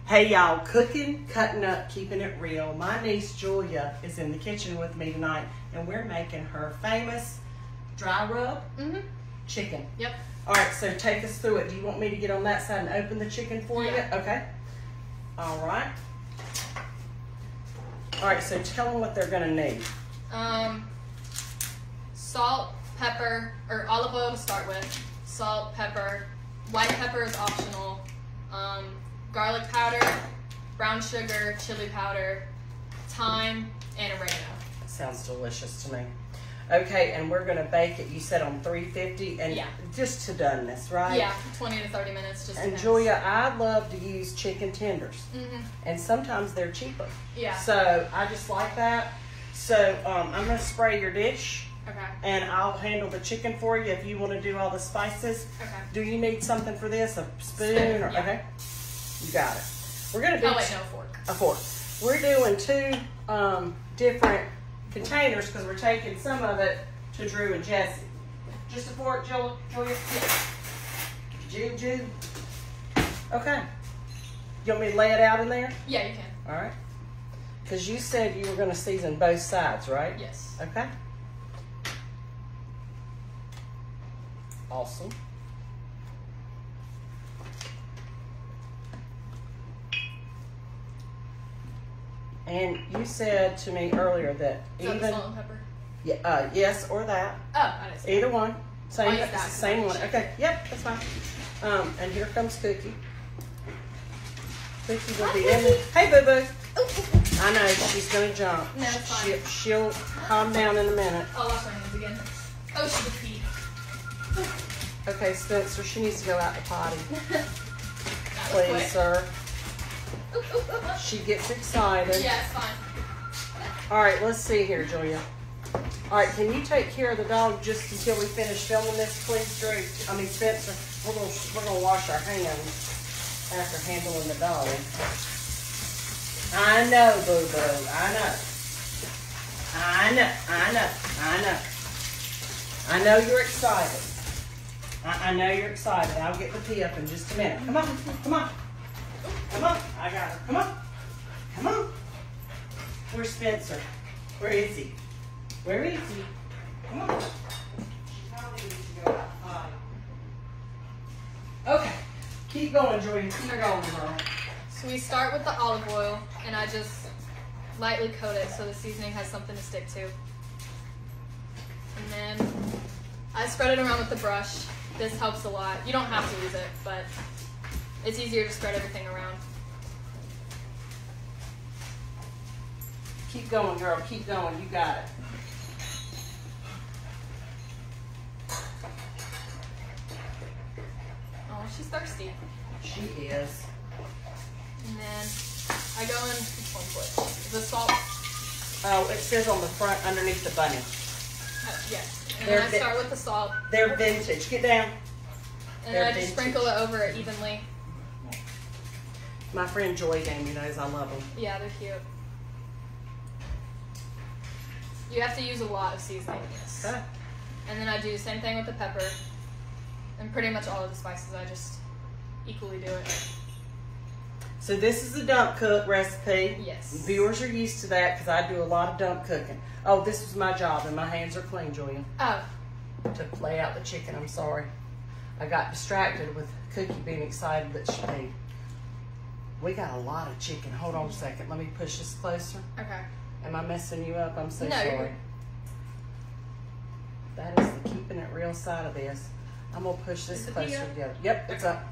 Hey y'all, cooking, cutting up, keeping it real. My niece Julia is in the kitchen with me tonight, and we're making her famous dry rub chicken. Yep. All right, so take us through it. Do you want me to get on that side and open the chicken for you? Okay. All right. All right, so tell them what they're gonna need. Salt, pepper, or olive oil to start with. Salt, pepper. White pepper is optional. Garlic powder, brown sugar, chili powder, thyme, and oregano. Sounds delicious to me. Okay, and we're gonna bake it. You said on 350, and just to doneness, right? Yeah, 20 to 30 minutes. Just. And Julia, I love to use chicken tenders, and sometimes they're cheaper. Yeah. So I just like that. So I'm gonna spray your dish. Okay. And I'll handle the chicken for you if you want to do all the spices. Okay. Do you need something for this? A spoon? Or, okay. You got it. We're gonna do no fork. A fork. We're doing two different containers because we're taking some of it to Drew and Jesse. Just a fork, Julia? Jude. Okay. You want me to lay it out in there? Yeah, you can. All right. Because you said you were going to season both sides, right? Yes. Okay. Awesome. And you said to me earlier that even salt and pepper. Yeah, yes, or that. Oh, I didn't see either one. Same, same one. Chicken. Okay, yep, that's fine. And here comes Cookie. Cookie will be in there. Hey, Boo Boo. I know she's gonna jump. No, it's fine. She'll calm down in a minute. I'll wash my hands again. Oh, she just peed. Okay, Spencer, she needs to go out to potty. Please, quick. sir. She gets excited. Yeah, it's fine. All right, let's see here, Julia. All right, can you take care of the dog just until we finish filming this, please, Drew? I mean, Spencer. We're gonna wash our hands after handling the dog. I know, Boo Boo. I know you're excited. I know you're excited. I'll get the pee up in just a minute. Come on. I got her. Come on. Where's Spencer? Where is he? Come on. She probably needs to go outside. Okay. Keep going, Joy. Keep going, girl. So we start with the olive oil, and I just lightly coat it so the seasoning has something to stick to. And then I spread it around with the brush. This helps a lot. You don't have to use it, but it's easier to spread everything around. Keep going, girl. Keep going. You got it. Oh, she's thirsty. She is. And then I go in with one foot. The salt. Oh, it says on the front underneath the bunny. Yes. And then I start with the salt. They're vintage. Get down. And then I just sprinkle it over it evenly. My friend Joy gave me those. I love them. Yeah, they're cute. You have to use a lot of seasoning. Okay. And then I do the same thing with the pepper. And pretty much all of the spices, I just equally do it. So this is a dump cook recipe. Yes. Viewers are used to that because I do a lot of dump cooking. Oh, this was my job, and my hands are clean, Julia. Oh. To lay out the chicken, I'm sorry. I got distracted with Cookie being excited that she made. We got a lot of chicken. Hold on a second. Let me push this closer. Okay. Am I messing you up? I'm so No, you're sorry. good. That is the keeping it real side of this. I'm going to push this closer together. Yep, it's up.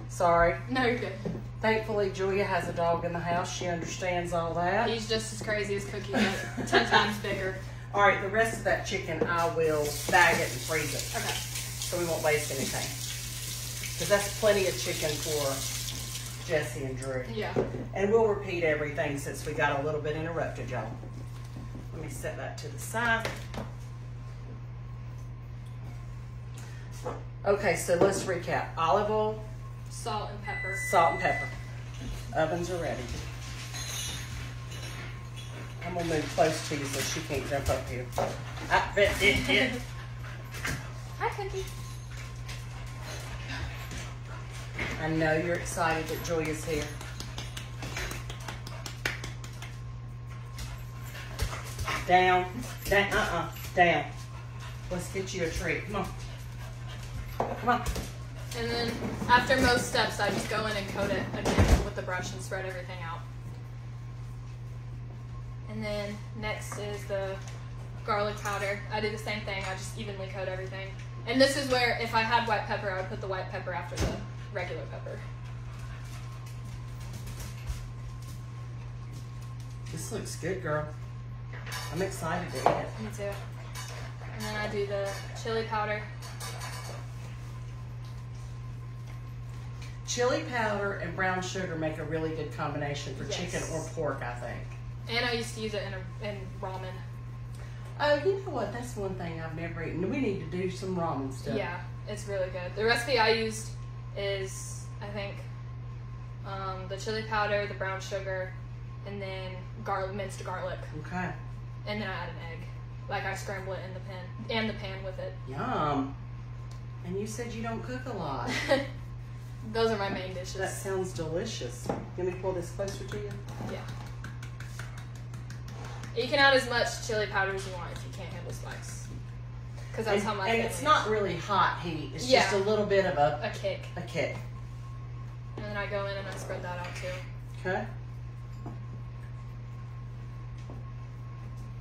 Sorry. No, you're good. Thankfully, Julia has a dog in the house. She understands all that. He's just as crazy as Cookie, but 10 times bigger. All right, the rest of that chicken, I will bag it and freeze it. Okay. So we won't waste anything. Because that's plenty of chicken for Jesse and Drew. Yeah. And we'll repeat everything since we got a little bit interrupted, y'all. Let me set that to the side. Okay, so let's recap. Olive oil. Salt and pepper. Salt and pepper. Ovens are ready. I'm going to move close to you so she can't jump up here. I bet it. Hi, Cookie. I know you're excited that Julia's here. Down. Down. Down. Let's get you a treat. Come on. Come on. And then after most steps, I just go in and coat it again with the brush and spread everything out. And then next is the garlic powder. I do the same thing. I just evenly coat everything. And this is where, if I had white pepper, I would put the white pepper after the regular pepper. This looks good, girl. I'm excited to eat it. Me too. And then I do the chili powder. Chili powder and brown sugar make a really good combination for chicken or pork, I think. And I used to use it in ramen. Oh, you know what? That's one thing I've never eaten. We need to do some ramen stuff. Yeah, it's really good. The recipe I used is, I think, the chili powder, the brown sugar, and then minced garlic. Okay. And then I add an egg. Like I scramble it in the pan, and the pan with it. Yum. And you said you don't cook a lot. Those are my main dishes. That sounds delicious. Let me pull this closer to you. Yeah. You can add as much chili powder as you want if you can't handle spice. Because that's how my family it's not really hot heat. It's just a little bit of a kick. A kick. And then I go in and I spread that out too. Okay.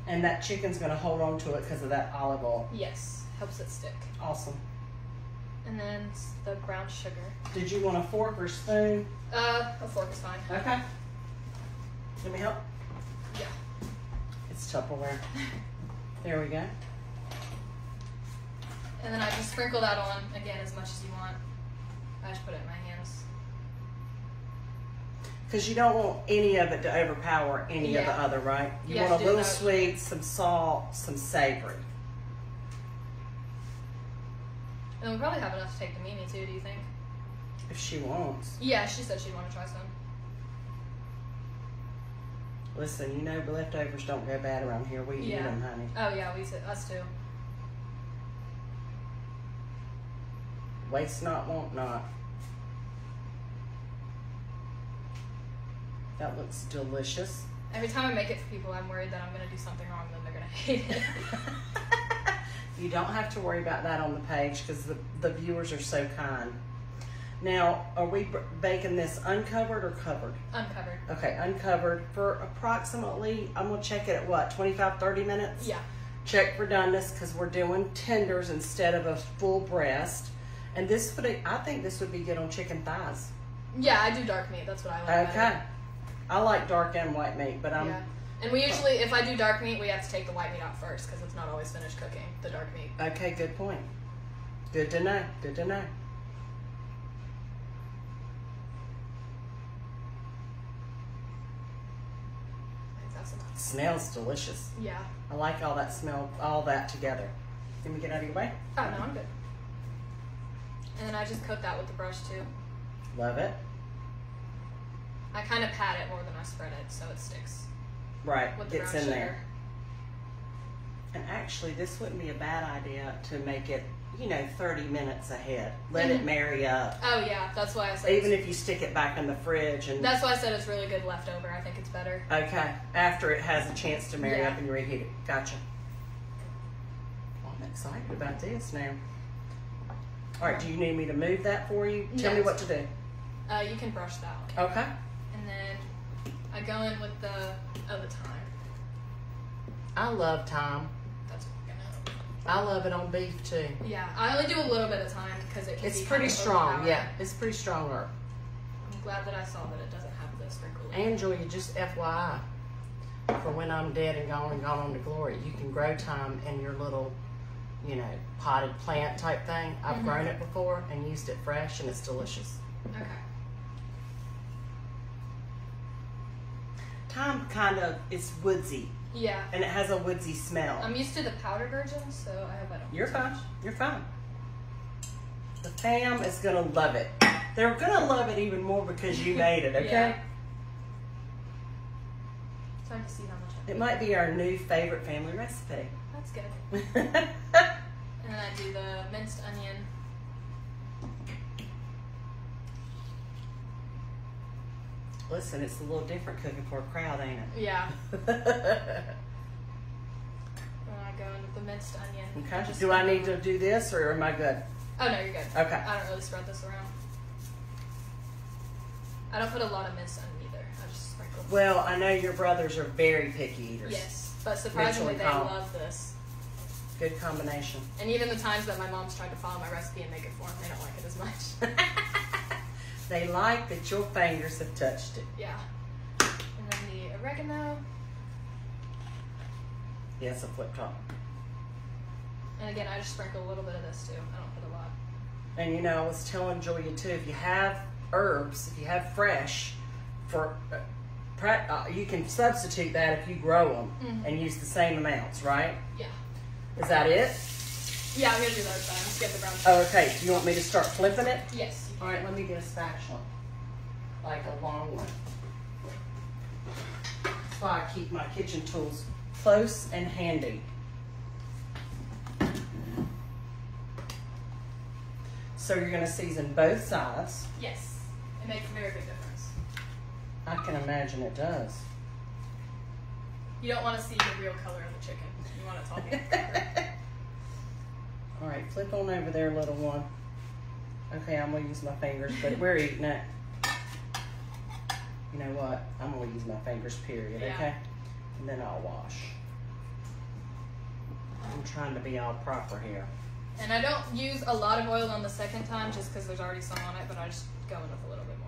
And that chicken's going to hold on to it because of that olive oil. Yes. Helps it stick. Awesome. And then the brown sugar. Did you want a fork or spoon? A fork is fine. Okay. Let me help. Yeah. It's Tupperware. There we go. And then I just sprinkle that on, again, as much as you want. I just put it in my hands. Because you don't want any of it to overpower any of the other, right? You want a little sweet, some salt, some savory. And we'll probably have enough to take to Mimi too, do you think? If she wants. Yeah, she said she'd want to try some. Listen, you know leftovers don't go bad around here. We eat them, honey. Oh yeah, us too. Waste not, want not. That looks delicious. Every time I make it for people, I'm worried that I'm going to do something wrong and then they're going to hate it. You don't have to worry about that on the page because the viewers are so kind. Now, are we baking this uncovered or covered? Uncovered. Okay, uncovered for approximately, I'm going to check it at what, 25, 30 minutes? Yeah. Check for doneness because we're doing tenders instead of a full breast. And this would, I think this would be good on chicken thighs. Yeah, I do dark meat. That's what I like. Okay. Better. I like dark and white meat, but I'm... Yeah. And we usually, if I do dark meat, we have to take the white meat out first because it's not always finished cooking, the dark meat. Okay, good point. Good to know. Good to know. Smells delicious. Yeah. I like all that smell, all that together. Let me get out of your way. Oh, no, I'm good. And then I just coat that with the brush too. Love it. I kind of pat it more than I spread it so it sticks. Right, With the gets brown in sugar. there. And actually, this wouldn't be a bad idea to make it, 30 minutes ahead. Let it marry up. Oh yeah, that's why I said. Even if you stick it back in the fridge and. That's why I said it's really good leftover. I think it's better. Okay, after it has a chance to marry up and you reheat it. Gotcha. Well, I'm excited about this now. All right, do you need me to move that for you? Tell me what to do. You can brush that one. Okay. And then I go in with the thyme. I love thyme. That's what we're gonna. I love it on beef too. Yeah, I only do a little bit of thyme because it can It's be pretty kind of strong. overpowering. Yeah, it's pretty strong herb. I'm glad that I saw that it doesn't have the sprinkle. And Julia, just FYI, for when I'm dead and gone on to glory, you can grow thyme in your little, potted plant type thing. I've grown it before and used it fresh, and it's delicious. Okay. Thyme it's woodsy. Yeah. And it has a woodsy smell. I'm used to the powdered version, so I hope I don't. You're fine. You're fine. The fam is going to love it. They're going to love it even more because you made it, okay? Yeah. Trying to see how much It might be our new favorite family recipe. That's good. And then I do the minced onion. Listen, it's a little different cooking for a crowd, ain't it? Yeah. the minced onion. Okay. Do I need to do this or am I good? Oh no, you're good. Okay. I don't really spread this around. I don't put a lot of minced onion either. I just sprinkle. Well, I know your brothers are very picky eaters. Yes, but surprisingly they love this. Good combination. And even the times that my mom's tried to follow my recipe and make it for them, they don't like it as much. They like that your fingers have touched it. Yeah. And then the oregano. Yes, a flip top. And again, I just sprinkle a little bit of this too. I don't put a lot. And you know, I was telling Julia too, if you have herbs, if you have fresh, you can substitute that if you grow them and use the same amounts, right? Yeah. Is that it? Yeah, I'm gonna do those times. Get the brown sugar. Oh, okay. Do you want me to start flipping it? Yes. All right, let me get a spatula. Like a long one. That's why I keep my kitchen tools close and handy. So you're going to season both sides. Yes. It makes a very big difference. I can imagine it does. You don't want to see the real color of the chicken. You want it talking. All right, flip on over there, little one. Okay, I'm going to use my fingers, but we're eating it. You know what? I'm going to use my fingers, period, okay? And then I'll wash. I'm trying to be all proper here. And I don't use a lot of oil on the second time just because there's already some on it, but I just go in with a little bit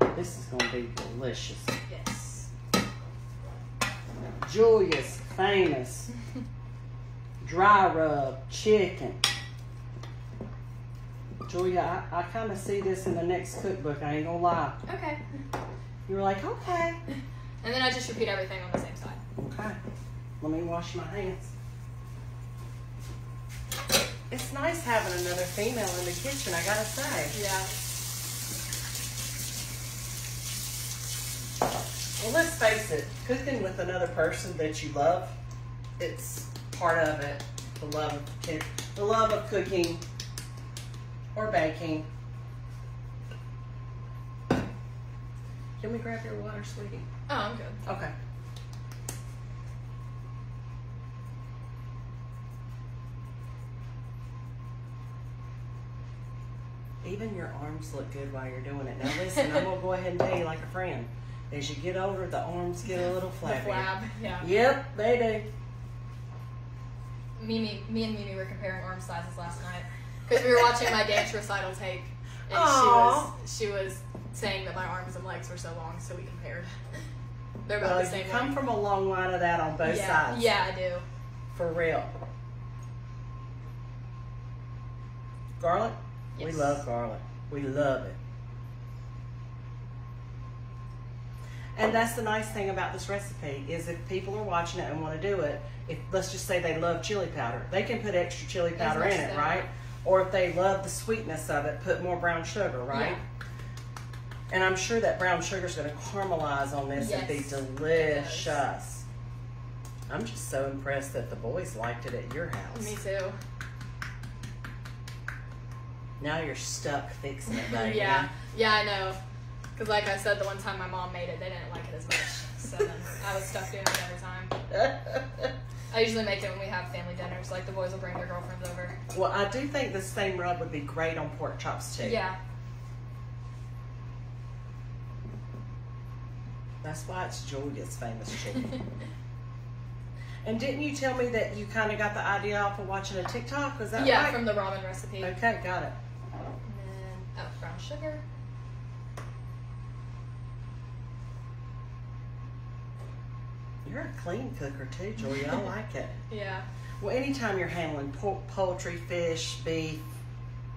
more. This is going to be delicious. Yes. Julia's famous dry rub chicken. Julia, I kind of see this in the next cookbook. I ain't gonna lie. Okay. You were like, okay. And then I just repeat everything on the same side. Okay. Let me wash my hands. It's nice having another female in the kitchen, I gotta say. Yeah. Well, let's face it, cooking with another person that you love, it's part of it. The love of cooking or baking. Can we grab your water, sweetie? Oh, I'm good. Okay. Even your arms look good while you're doing it. Now listen, I'm gonna go ahead and tell you like a friend. As you get older, the arms get a little flabby. The flab, yeah. Yep, they do. Me and Mimi were comparing arm sizes last night because we were watching my dance recital tape, and she was saying that my arms and legs were so long, so we compared. They're about the same. You come from a long line of that on both sides. Yeah, I do. For real. Garlic? Yes. We love garlic. We love it. And that's the nice thing about this recipe is if people are watching it and want to do it, if let's just say they love chili powder, they can put extra chili powder in it, right? Or if they love the sweetness of it, put more brown sugar, right? Yeah. And I'm sure that brown sugar is going to caramelize on this and be delicious. I'm just so impressed that the boys liked it at your house. Me too. Now you're stuck fixing it, baby. Yeah, I know. Because like I said, the one time my mom made it, they didn't like it as much. So then I was stuck doing it every time. I usually make it when we have family dinners. Like the boys will bring their girlfriends over. Well, I do think the same rub would be great on pork chops too. Yeah. That's why it's Julia's famous chicken. And didn't you tell me that you kind of got the idea off of watching a TikTok? Was that right? Yeah, from the ramen recipe. Okay, got it. And then, brown sugar. You're a clean cooker too, Julia. I like it. Yeah. Well, anytime you're handling poultry, fish, beef,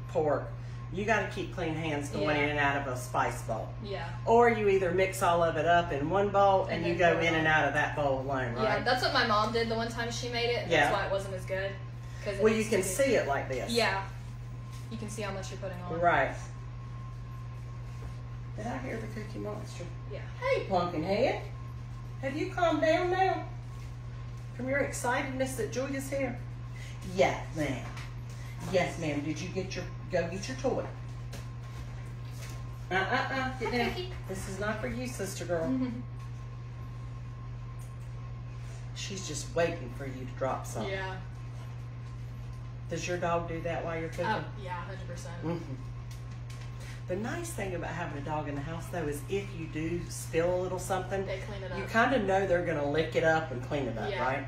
pork, you got to keep clean hands going in and out of a spice bowl. Yeah. Or you either mix all of it up in one bowl and you go in and out of that bowl alone, right? Yeah, that's what my mom did the one time she made it. And that's why it wasn't as good. Well, you can see it like this. Yeah. You can see how much you're putting on. Right. Did I hear the Cookie Monster? Yeah. Hey, Pumpkinhead. Have you calmed down now? From your excitedness that Julia's here? Yes, ma'am. Yes, ma'am. Did you go get your toy? Get down. This is not for you, sister girl. She's just waiting for you to drop something. Yeah. Does your dog do that while you're cooking? Yeah, 100%. Mm-hmm. The nice thing about having a dog in the house, though, is if you do spill a little something, They clean it up. you kind of know they're going to lick it up and clean it up, Yeah. right?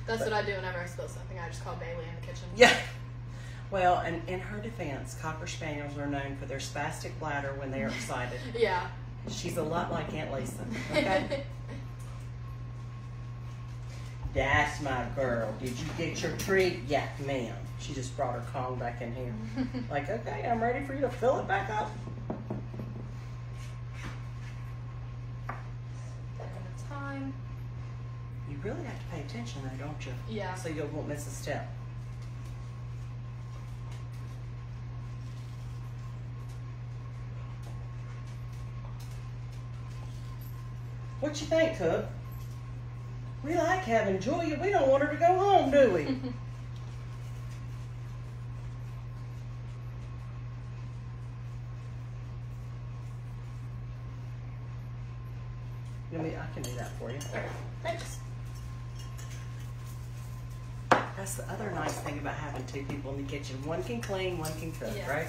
That's what I do whenever I spill something. I just call Bailey in the kitchen. Yeah. Well, and in her defense, Cocker Spaniels are known for their spastic bladder when they are excited. Yeah. She's a lot like Aunt Lisa, okay? That's my girl. Did you get your treat? Yeah, ma'am. She just brought her Kong back in here. Like, okay, I'm ready for you to fill it back up. Time. You really have to pay attention though, don't you? Yeah. So you won't miss a step. What you think, Cook? We like having Julia. We don't want her to go home, do we? I can do that for you. Thanks. That's the other nice thing about having two people in the kitchen. One can clean, one can cook, Yeah. right?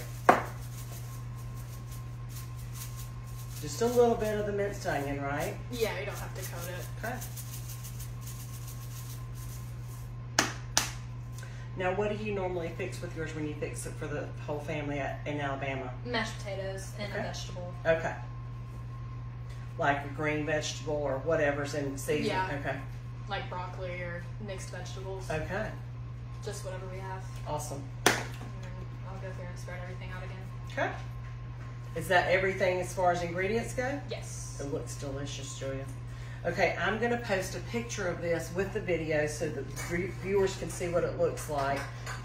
Just a little bit of the minced onion, right? Yeah, you don't have to coat it. Okay. Now, what do you normally fix with yours when you fix it for the whole family in Alabama? Mashed potatoes and a vegetable. Okay. Like a green vegetable or whatever's in season? Yeah. Okay. Like broccoli or mixed vegetables. Okay. Just whatever we have. Awesome. And then I'll go through and spread everything out again. Okay. Is that everything as far as ingredients go? Yes. It looks delicious, Julia. Okay, I'm going to post a picture of this with the video so that viewers can see what it looks like.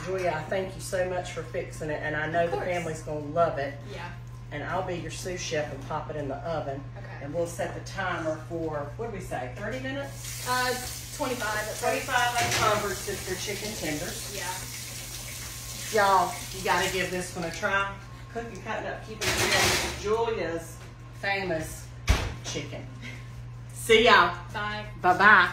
Julia, I thank you so much for fixing it, and I know the family's going to love it. Yeah. And I'll be your sous chef and pop it in the oven. Okay. And we'll set the timer for, what did we say, 30 minutes? 25. 25 uncomfort if they're chicken tenders. Yeah. Y'all, you got to give this one a try. Cooking, cutting up, keeping it real. Julia's famous chicken. See y'all. Bye. Bye-bye.